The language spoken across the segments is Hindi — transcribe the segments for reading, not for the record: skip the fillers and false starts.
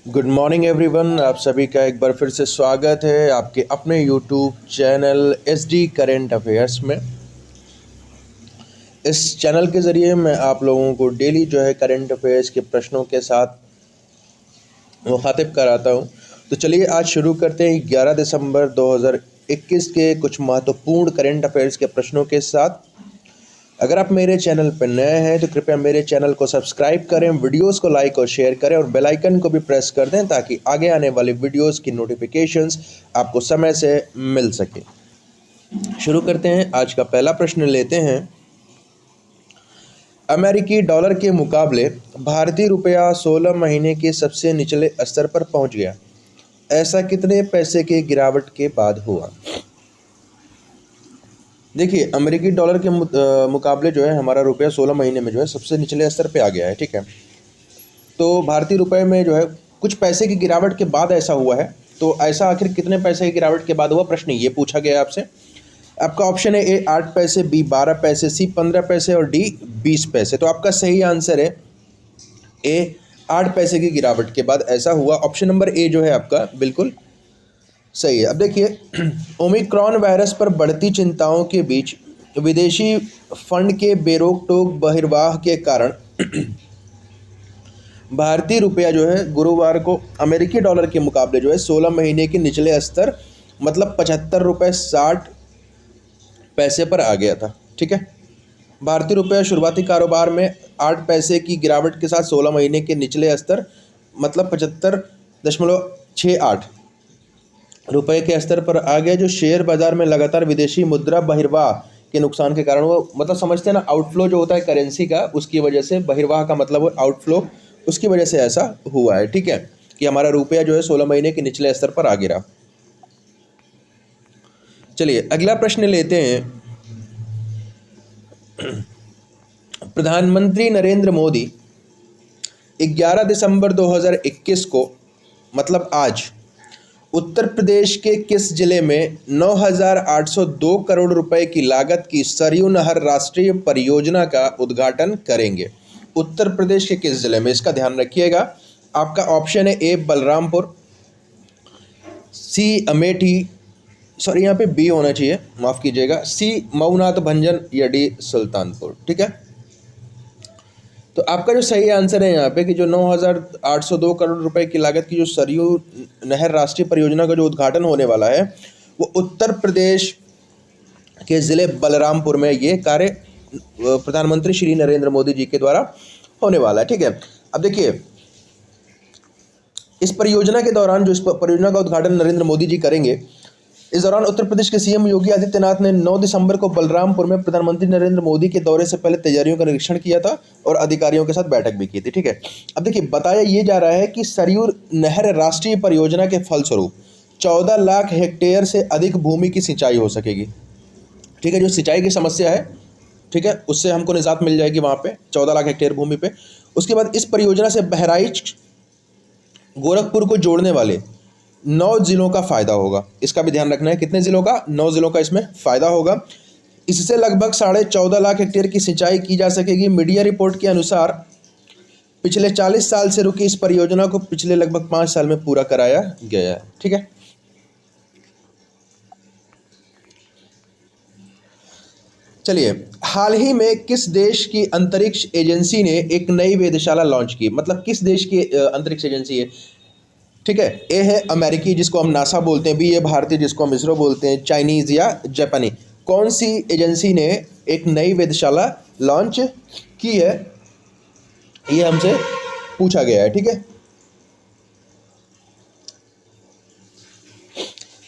Good morning everyone. आप सभी का एक बार फिर से स्वागत है आपके अपने YouTube channel SD current affairs में। इस चैनल के ज़रिए मैं आप लोगों को डेली जो है करेंट अफेयर्स के प्रश्नों के साथ मुखातिब कराता हूं। तो चलिए आज शुरू करते हैं 11 दिसंबर 2021 के कुछ महत्वपूर्ण करेंट अफेयर्स के प्रश्नों के साथ। अगर आप मेरे चैनल पर नए हैं तो कृपया मेरे चैनल को सब्सक्राइब करें, वीडियोस को लाइक और शेयर करें और बेल आइकन को भी प्रेस कर दें ताकि आगे आने वाली वीडियोस की नोटिफिकेशंस आपको समय से मिल सके। शुरू करते हैं। आज का पहला प्रश्न लेते हैं। अमेरिकी डॉलर के मुकाबले भारतीय रुपया 16 महीने के सबसे निचले स्तर पर पहुंच गया। ऐसा कितने पैसे की गिरावट के बाद हुआ? देखिए, अमेरिकी डॉलर के मुकाबले जो है हमारा रुपया 16 महीने में जो है सबसे निचले स्तर पे आ गया है। ठीक है, तो भारतीय रुपए में जो है कुछ पैसे की गिरावट के बाद ऐसा हुआ है। तो ऐसा आखिर कितने पैसे की गिरावट के बाद हुआ, प्रश्न ये पूछा गया है आपसे। आपका ऑप्शन है ए 8 पैसे, बी 12 पैसे, सी 15 पैसे और डी 20 पैसे। तो आपका सही आंसर है ए 8 पैसे की गिरावट के बाद ऐसा हुआ। ऑप्शन नंबर ए जो है आपका बिल्कुल सही है। अब देखिए, ओमिक्रॉन वायरस पर बढ़ती चिंताओं के बीच विदेशी फंड के बेरोक टोक बहिर्वाह के कारण भारतीय रुपया जो है गुरुवार को अमेरिकी डॉलर के मुकाबले जो है 16 महीने के निचले स्तर मतलब 75 रुपये 60 पैसे पर आ गया था। ठीक है, भारतीय रुपया शुरुआती कारोबार में 8 पैसे की गिरावट के साथ 16 महीने के निचले स्तर मतलब 75.68 रुपए के स्तर पर आ गया, जो शेयर बाजार में लगातार विदेशी मुद्रा बहिर्वाह के नुकसान के कारण वो मतलब समझते हैं ना, आउटफ्लो जो होता है करेंसी का, उसकी वजह से बहिर्वाह का मतलब आउटफ्लो, उसकी वजह से ऐसा हुआ है। ठीक है, कि हमारा रुपया जो है 16 महीने के निचले स्तर पर आ गिरा। चलिए अगला प्रश्न लेते हैं। प्रधानमंत्री नरेंद्र मोदी 11 दिसंबर 2021 को मतलब आज उत्तर प्रदेश के किस जिले में 9,802 करोड़ रुपए की लागत की सरयू नहर राष्ट्रीय परियोजना का उद्घाटन करेंगे? उत्तर प्रदेश के किस जिले में, इसका ध्यान रखिएगा। आपका ऑप्शन है ए बलरामपुर, सी अमेठी, सॉरी यहाँ पे बी होना चाहिए, माफ़ कीजिएगा, सी मऊनाथ भंजन या डी सुल्तानपुर। ठीक है, तो आपका जो सही आंसर है यहाँ पे कि जो 9,802 करोड़ रुपए की लागत की जो सरयू नहर राष्ट्रीय परियोजना का जो उद्घाटन होने वाला है वो उत्तर प्रदेश के ज़िले बलरामपुर में ये कार्य प्रधानमंत्री श्री नरेंद्र मोदी जी के द्वारा होने वाला है। ठीक है, अब देखिए, इस परियोजना के दौरान जो इस परियोजना का उद्घाटन नरेंद्र मोदी जी करेंगे, इस दौरान उत्तर प्रदेश के सीएम योगी आदित्यनाथ ने 9 दिसंबर को बलरामपुर में प्रधानमंत्री नरेंद्र मोदी के दौरे से पहले तैयारियों का निरीक्षण किया था और अधिकारियों के साथ बैठक भी की थी। ठीक है, अब देखिए, बताया ये जा रहा है कि सरयू नहर राष्ट्रीय परियोजना के फलस्वरूप 14 लाख हेक्टेयर से अधिक भूमि की सिंचाई हो सकेगी। ठीक है, जो सिंचाई की समस्या है, ठीक है, उससे हमको निजात मिल जाएगी वहाँ पे 14 लाख हेक्टेयर भूमि पे। उसके बाद इस परियोजना से बहराइच गोरखपुर को जोड़ने वाले 9 जिलों का फायदा होगा। इसका भी ध्यान रखना है, कितने जिलों का? 9 जिलों का इसमें फायदा होगा। इससे लगभग 14.5 लाख हेक्टेयर की सिंचाई की जा सकेगी। मीडिया रिपोर्ट के अनुसार पिछले 40 साल से रुकी इस परियोजना को पिछले लगभग 5 साल में पूरा कराया गया है। ठीक है, चलिए, हाल ही में किस देश की अंतरिक्ष एजेंसी ने एक नई वेधशाला लॉन्च की? मतलब किस देश की अंतरिक्ष एजेंसी है? ठीक है, ए है अमेरिकी जिसको हम नासा बोलते हैं, बी है भारतीय जिसको हम इसरो बोलते हैं, चाइनीज़ या जापानी। कौन सी एजेंसी ने एक नई वेधशाला लॉन्च की है, ये हमसे पूछा गया है। ठीक है,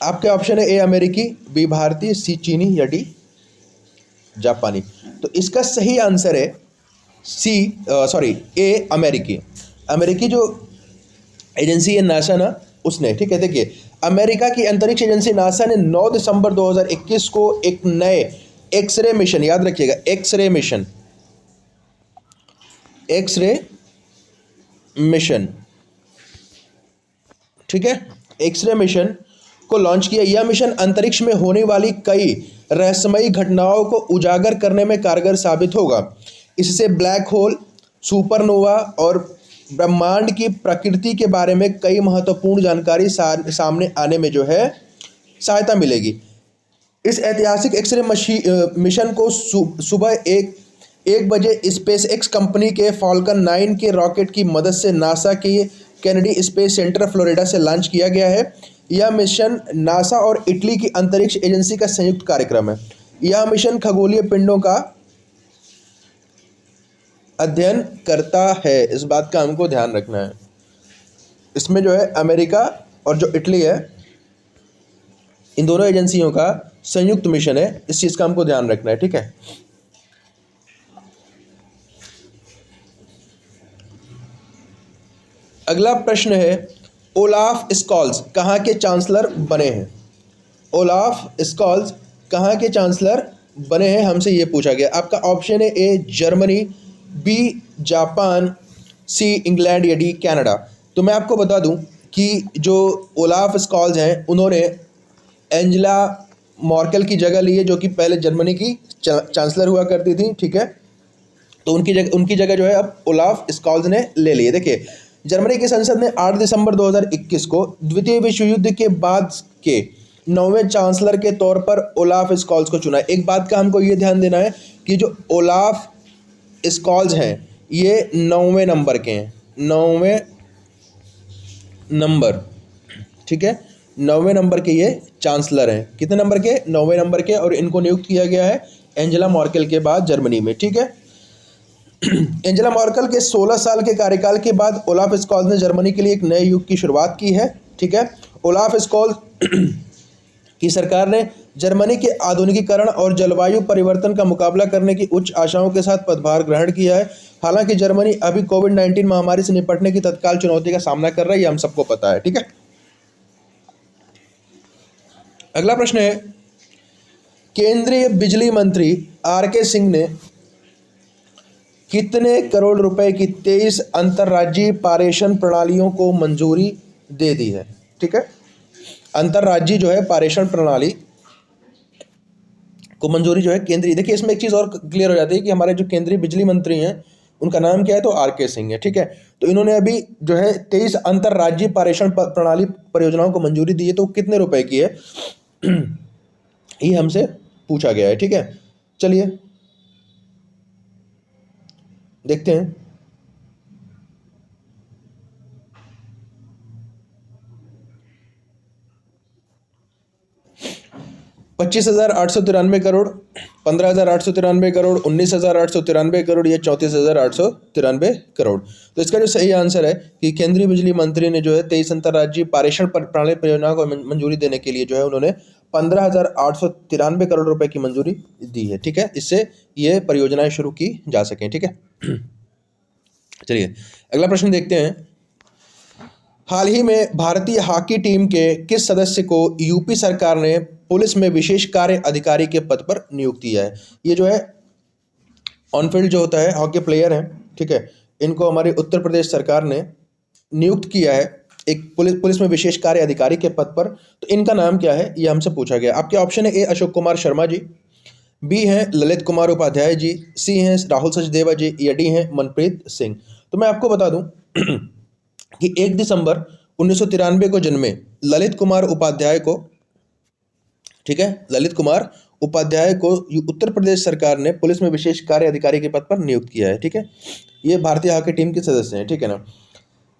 आपके ऑप्शन है ए अमेरिकी, बी भारतीय, सी चीनी या डी जापानी। तो इसका सही आंसर है ए अमेरिकी। अमेरिकी जो एजेंसी है नासा ना, उसने, ठीक है, देखिए, अमेरिका की अंतरिक्ष एजेंसी नासा ने 9 दिसंबर 2021 को एक नए एक्सरे मिशन, याद रखिएगा, एक्सरे मिशन, ठीक है, एक्सरे मिशन को लॉन्च किया। यह मिशन अंतरिक्ष में होने वाली कई रहस्यमयी घटनाओं को उजागर करने में कारगर साबित होगा। इससे ब्लैक होल, सुपरनोवा और ब्रह्मांड की प्रकृति के बारे में कई महत्वपूर्ण जानकारी सामने आने में जो है सहायता मिलेगी। इस ऐतिहासिक एक्सरे मिशन को सुबह एक बजे स्पेस एक्स कंपनी के फाल्कन 9 के रॉकेट की मदद से नासा के कैनेडी स्पेस सेंटर फ्लोरिडा से लॉन्च किया गया है। यह मिशन नासा और इटली की अंतरिक्ष एजेंसी का संयुक्त कार्यक्रम है। यह मिशन खगोलीय पिंडों का अध्ययन करता है, इस बात का हमको ध्यान रखना है। इसमें जो है अमेरिका और जो इटली है, इन दोनों एजेंसियों का संयुक्त मिशन है, इस चीज़ का हमको ध्यान रखना है, ठीक है। अगला प्रश्न है, ओलाफ स्कॉल्स कहाँ के चांसलर बने हैं? ओलाफ स्कॉल्स कहाँ के चांसलर बने हैं, हमसे ये पूछा गया। आपका ऑप्शन है A Germany, B Japan, C England या डी कनाडा। तो मैं आपको बता दूं कि जो ओलाफ स्कॉल्स हैं उन्होंने एंजेला मर्केल की जगह ली है, जो कि पहले जर्मनी की चांसलर हुआ करती थी, ठीक है। तो उनकी जगह जो है अब ओलाफ स्कॉल्स ने ले ली है। देखिए, जर्मनी की संसद ने 8 दिसंबर 2021 को द्वितीय विश्व युद्ध के बाद के 9वें चांसलर के तौर पर ओलाफ स्कॉल्स को चुना। एक बात का हमको ये ध्यान देना है कि जो ओलाफ स्कॉल्स हैं ये 9वें नंबर के हैं, 9वें नंबर, ठीक है। 9वें नंबर के ये चांसलर हैं। कितने नंबर के? 9वें नंबर के। और इनको नियुक्त किया गया है एंजेला मर्केल के बाद जर्मनी में, ठीक है। एंजेला मर्केल के 16 साल के कार्यकाल के बाद ओलाफ स्कॉल्स ने जर्मनी के लिए एक नए युग की शुरुआत की है, ठीक है। ओलाफ स्कॉल्स की सरकार ने जर्मनी के आधुनिकीकरण और जलवायु परिवर्तन का मुकाबला करने की उच्च आशाओं के साथ पदभार ग्रहण किया है। हालांकि जर्मनी अभी कोविड-19 महामारी से निपटने की तत्काल चुनौती का सामना कर रहा है, ये हम सबको पता है, ठीक है। अगला प्रश्न है, केंद्रीय बिजली मंत्री आर.के. सिंह ने कितने करोड़ रुपए की 23 अंतर्राज्यीय पारेषण प्रणालियों को मंजूरी दे दी है? ठीक है, अंतर्राज्यीय जो है पारेषण प्रणाली को मंजूरी जो है केंद्रीय। देखिए, इसमें एक चीज़ और क्लियर हो जाती है कि हमारे जो केंद्रीय बिजली मंत्री हैं उनका नाम क्या है, तो आर.के. सिंह है, ठीक है। तो इन्होंने अभी जो है 23 अंतर्राज्यीय पारेषण प्रणाली परियोजनाओं को मंजूरी दी है। तो कितने रुपए की है ये हमसे पूछा गया है, ठीक है। चलिए देखते हैं। 25,893 करोड़, 15,893 करोड़, 19,893 करोड़ या 34,893 करोड़। तो इसका जो सही आंसर है कि केंद्रीय बिजली मंत्री ने जो है 23 अंतर्राज्यीय पारेषण प्रणाली परियोजनाओं को मंजूरी देने के लिए जो है उन्होंने 15,893 करोड़ रुपए की मंजूरी दी है, ठीक है। इससे ये परियोजनाएं शुरू की जा सकें, ठीक है। चलिए अगला प्रश्न देखते हैं। हाल ही में भारतीय हॉकी टीम के किस सदस्य को यूपी सरकार ने पुलिस में विशेष कार्य अधिकारी के पद पर नियुक्त किया है? ये जो है ऑनफील्ड जो होता है हॉकी प्लेयर हैं, ठीक है, इनको हमारी उत्तर प्रदेश सरकार ने नियुक्त किया है एक पुलिस में विशेष कार्य अधिकारी के पद पर। तो इनका नाम क्या है ये हमसे पूछा गया। आपके ऑप्शन है ए अशोक कुमार शर्मा जी, बी हैं ललित कुमार उपाध्याय जी, सी हैं राहुल सचदेवा जी या डी हैं मनप्रीत सिंह। तो मैं आपको बता दूं कि 1 दिसंबर 1993 को जन्मे ललित कुमार उपाध्याय को, ठीक है, ललित कुमार उपाध्याय को उत्तर प्रदेश सरकार ने पुलिस में विशेष कार्य अधिकारी के पद पर नियुक्त किया है, ठीक है। ये भारतीय हॉकी टीम के सदस्य हैं, ठीक है ना।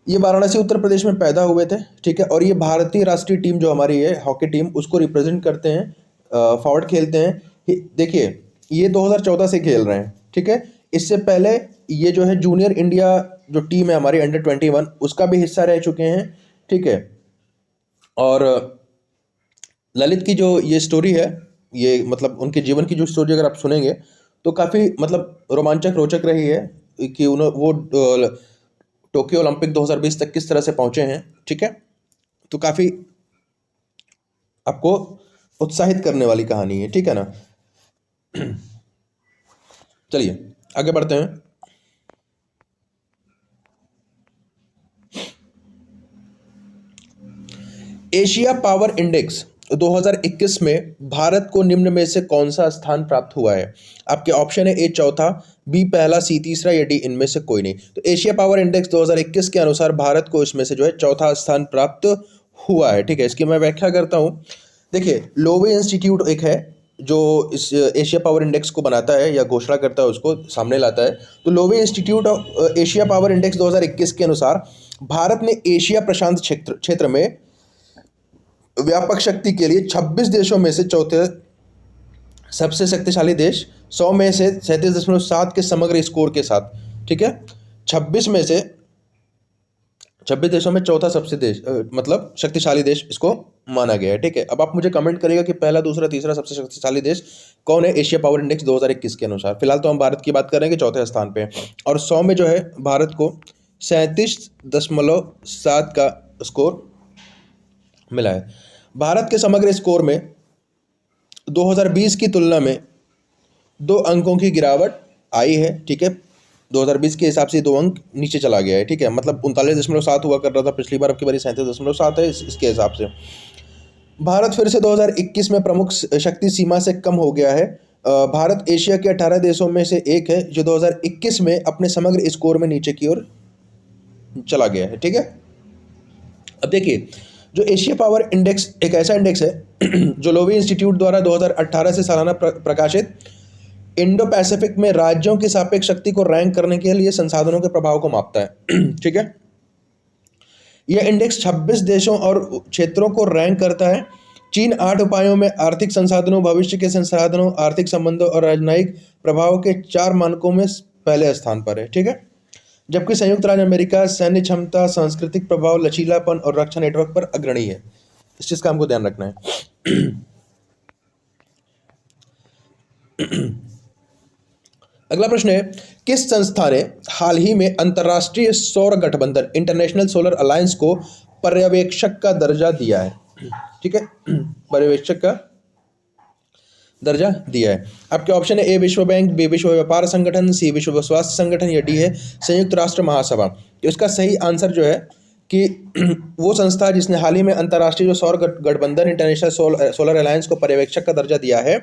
ये वाराणसी उत्तर प्रदेश में पैदा हुए थे, ठीक है, और ये भारतीय राष्ट्रीय टीम जो हमारी है हॉकी टीम उसको रिप्रेजेंट करते हैं, फॉरवर्ड खेलते हैं। देखिए ये 2014 से खेल रहे हैं, ठीक है। इससे पहले ये जो है जूनियर इंडिया जो टीम है हमारी अंडर 21 उसका भी हिस्सा रह चुके हैं, ठीक है। और ललित की जो ये स्टोरी है, ये मतलब उनके जीवन की जो स्टोरी अगर आप सुनेंगे तो काफ़ी मतलब रोमांचक रोचक रही है कि वो टोक्यो ओलंपिक 2020 तक किस तरह से पहुंचे हैं, ठीक है। तो काफ़ी आपको उत्साहित करने वाली कहानी है, ठीक है ना। चलिए आगे बढ़ते हैं। एशिया पावर इंडेक्स 2021 में भारत को निम्न में से कौन सा स्थान प्राप्त हुआ है? आपके ऑप्शन है ए चौथा, बी पहला, सी तीसरा या डी इनमें से कोई नहीं। तो एशिया पावर इंडेक्स 2021 के अनुसार भारत को इसमें से जो है चौथा स्थान प्राप्त हुआ है। ठीक है, इसकी मैं व्याख्या करता हूँ। देखिए, लोवे इंस्टीट्यूट एक है जो इस एशिया पावर इंडेक्स को बनाता है या घोषणा करता है, उसको सामने लाता है। तो Lowe institute of Asia power index 2021 के अनुसार भारत ने एशिया प्रशांत क्षेत्र में व्यापक शक्ति के लिए 26 देशों में से चौथे सबसे शक्तिशाली देश, 100 में से 37.7 के समग्र स्कोर के साथ। ठीक है, 26 में से 26 देशों में चौथा सबसे देश मतलब शक्तिशाली देश इसको माना गया है। ठीक है, अब आप मुझे कमेंट करिएगा कि पहला, दूसरा, तीसरा सबसे शक्तिशाली देश कौन है एशिया पावर इंडेक्स 2021 के अनुसार। फिलहाल तो हम भारत की बात करेंगे, चौथे स्थान पे। और 100 में जो है भारत को 37.7 का स्कोर मिला है। भारत के समग्र स्कोर में 2020 की तुलना में 2 अंकों की गिरावट आई है। ठीक है, 2020 के हिसाब से 2 अंक नीचे चला गया है। ठीक है, मतलब 39.7 हुआ कर रहा था पिछली बार, अब की बारी 37.7 है इसके हिसाब से। भारत फिर से 2021 में प्रमुख शक्ति सीमा से कम हो गया है। भारत एशिया के 18 देशों में से एक है जो 2021 में अपने समग्र स्कोर में नीचे की ओर चला गया है। ठीक है, अब देखिए, जो एशिया पावर इंडेक्स एक ऐसा इंडेक्स है जो लोवी इंस्टीट्यूट द्वारा 2018 से सालाना प्रकाशित इंडो पैसिफिक में राज्यों की सापेक्ष शक्ति को रैंक करने के लिए संसाधनों के प्रभाव को मापता है। ठीक है, यह इंडेक्स 26 देशों और क्षेत्रों को रैंक करता है। चीन 8 उपायों में आर्थिक संसाधनों, भविष्य के संसाधनों, आर्थिक संबंधों और राजनयिक प्रभाव के 4 मानकों में पहले स्थान पर है। ठीक है, जबकि संयुक्त राज्य अमेरिका सैन्य क्षमता, सांस्कृतिक प्रभाव, लचीलापन और रक्षा नेटवर्क पर अग्रणी है। इस चीज का हमको ध्यान रखना है। अगला प्रश्न है, किस संस्था ने हाल ही में अंतर्राष्ट्रीय सौर गठबंधन इंटरनेशनल सोलर अलायंस को पर्यवेक्षक का दर्जा दिया है? ठीक है, पर्यवेक्षक का दर्जा दिया है। आपके ऑप्शन है ए विश्व बैंक, बी विश्व व्यापार संगठन, सी विश्व स्वास्थ्य संगठन या डी है संयुक्त राष्ट्र महासभा। तो इसका सही आंसर जो है कि वो संस्था जिसने हाल ही में अंतर्राष्ट्रीय जो सौर गठबंधन इंटरनेशनल सोलर अलायंस को पर्यवेक्षक का दर्जा दिया है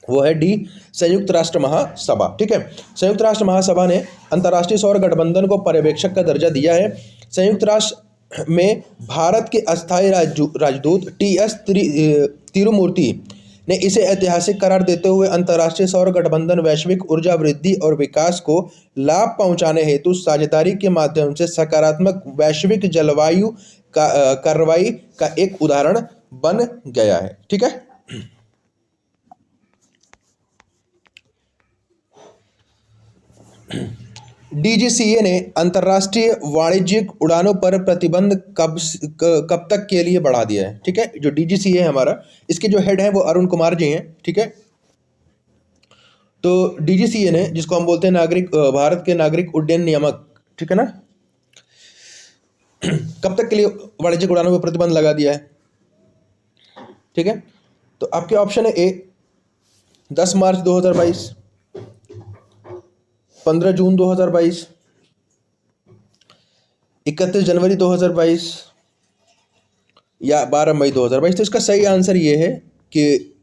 वो है डी संयुक्त राष्ट्र महासभा। ठीक है, संयुक्त राष्ट्र महासभा ने अंतर्राष्ट्रीय सौर गठबंधन को पर्यवेक्षक का दर्जा दिया है। संयुक्त राष्ट्र में भारत के अस्थायी राजदूत टी.एस. तिरुमूर्ति ने इसे ऐतिहासिक करार देते हुए अंतर्राष्ट्रीय सौर गठबंधन वैश्विक ऊर्जा वृद्धि और विकास को लाभ पहुंचाने हेतु साझेदारी के माध्यम से सकारात्मक वैश्विक जलवायु कार्रवाई का एक उदाहरण बन गया है। ठीक है, डीजीसीए ने अंतर्राष्ट्रीय वाणिज्यिक उड़ानों पर प्रतिबंध कब तक के लिए बढ़ा दिया है? ठीक है, जो डीजीसीए है हमारा, इसके जो हेड हैं वो अरुण कुमार जी हैं। ठीक है, तो डीजीसीए ने, जिसको हम बोलते हैं भारत के नागरिक उड्डयन नियामक, ठीक है ना, कब तक के लिए वाणिज्यिक उड़ानों पर प्रतिबंध लगा दिया है? ठीक है, तो आपके ऑप्शन है ए 10 मार्च 2022, 15 जून 2022, 31 जनवरी 2022 या 12 मई 2022। तो इसका सही आंसर ये है कि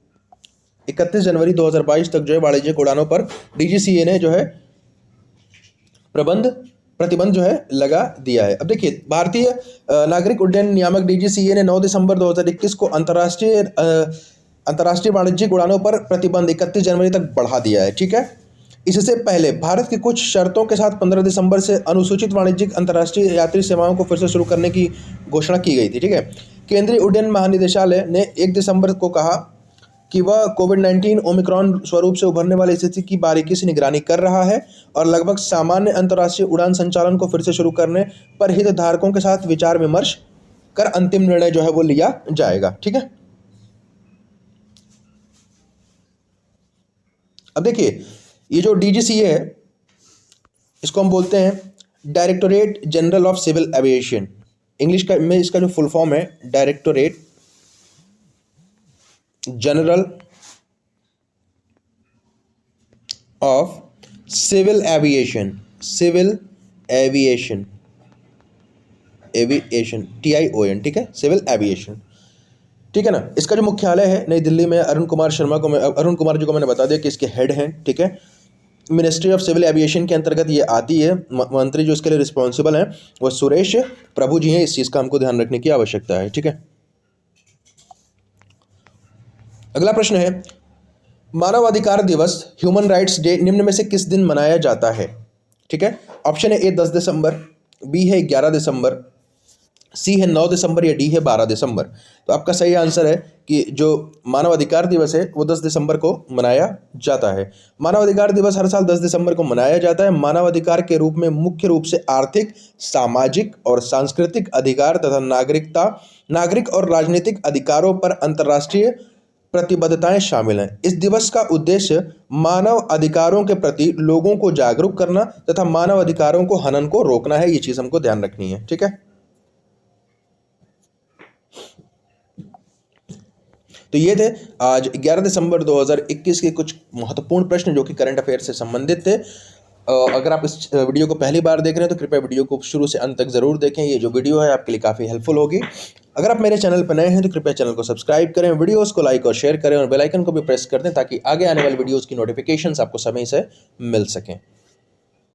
31 जनवरी 2022 तक जो है वाणिज्यिक उड़ानों पर डीजीसीए ने जो है प्रतिबंध जो है लगा दिया है। अब देखिए, भारतीय नागरिक उड्डयन नियामक डीजीसीए ने 9 दिसंबर 2021 को अंतर्राष्ट्रीय वाणिज्यिक उड़ानों पर प्रतिबंध 31 जनवरी तक बढ़ा दिया है। ठीक है, इससे पहले भारत की कुछ शर्तों के साथ 15 दिसंबर से अनुसूचित वाणिज्यिक अंतर्राष्ट्रीय यात्री सेवाओं को फिर से शुरू करने की घोषणा की गई थी। ठीक है, केंद्रीय उड्डयन महानिदेशालय ने 1 दिसंबर को कहा कि वह कोविड-19 ओमिक्रॉन स्वरूप से उभरने वाली स्थिति की बारीकी से निगरानी कर रहा है और लगभग सामान्य अंतर्राष्ट्रीय उड़ान संचालन को फिर से शुरू करने पर हितधारकों के साथ विचार विमर्श कर अंतिम निर्णय जो है वो लिया जाएगा। ठीक है, अब देखिए, ये जो डीजीसीए है इसको हम बोलते हैं directorate general of civil aviation. English का में इसका जो फुल फॉर्म है directorate general of civil aviation, aviation TION। ठीक है, सिविल एविएशन। ठीक है ना। इसका जो मुख्यालय है नई दिल्ली में, अरुण कुमार जी को मैंने बता दिया कि इसके हेड हैं। ठीक है, मिनिस्ट्री ऑफ सिविल एविएशन के अंतर्गत ये आती है। मंत्री जो इसके लिए रिस्पॉन्सिबल हैं वो सुरेश प्रभु जी हैं। इस चीज़ का हमको ध्यान रखने की आवश्यकता है। ठीक है, अगला प्रश्न है, मानवाधिकार दिवस ह्यूमन राइट्स डे निम्न में से किस दिन मनाया जाता है? ठीक है, ऑप्शन है ए 10 दिसंबर, बी है 11 दिसंबर, सी है 9 दिसंबर या डी है 12 दिसंबर। तो आपका सही आंसर है कि जो मानवाधिकार दिवस है वो 10 दिसंबर को मनाया जाता है। मानवाधिकार दिवस हर साल 10 दिसंबर को मनाया जाता है। मानवाधिकार के रूप में मुख्य रूप से आर्थिक, सामाजिक और सांस्कृतिक अधिकार तथा नागरिक और राजनीतिक अधिकारों पर अंतर्राष्ट्रीय प्रतिबद्धताएं शामिल हैं। इस दिवस का उद्देश्य मानव अधिकारों के प्रति लोगों को जागरूक करना तथा मानव अधिकारों को हनन को रोकना है। ये चीज हमको ध्यान रखनी है। ठीक है, तो ये थे आज 11 दिसंबर 2021 के कुछ महत्वपूर्ण प्रश्न जो कि करंट अफेयर से संबंधित थे। अगर आप इस वीडियो को पहली बार देख रहे हैं तो कृपया वीडियो को शुरू से अंत तक ज़रूर देखें। ये जो वीडियो है आपके लिए काफ़ी हेल्पफुल होगी। अगर आप मेरे चैनल पर नए हैं तो कृपया चैनल को सब्सक्राइब करें, वीडियोस को लाइक और शेयर करें और बेल आइकन को भी प्रेस कर दें ताकि आगे आने वाली वीडियोस की नोटिफिकेशंस आपको समय से मिल सकें।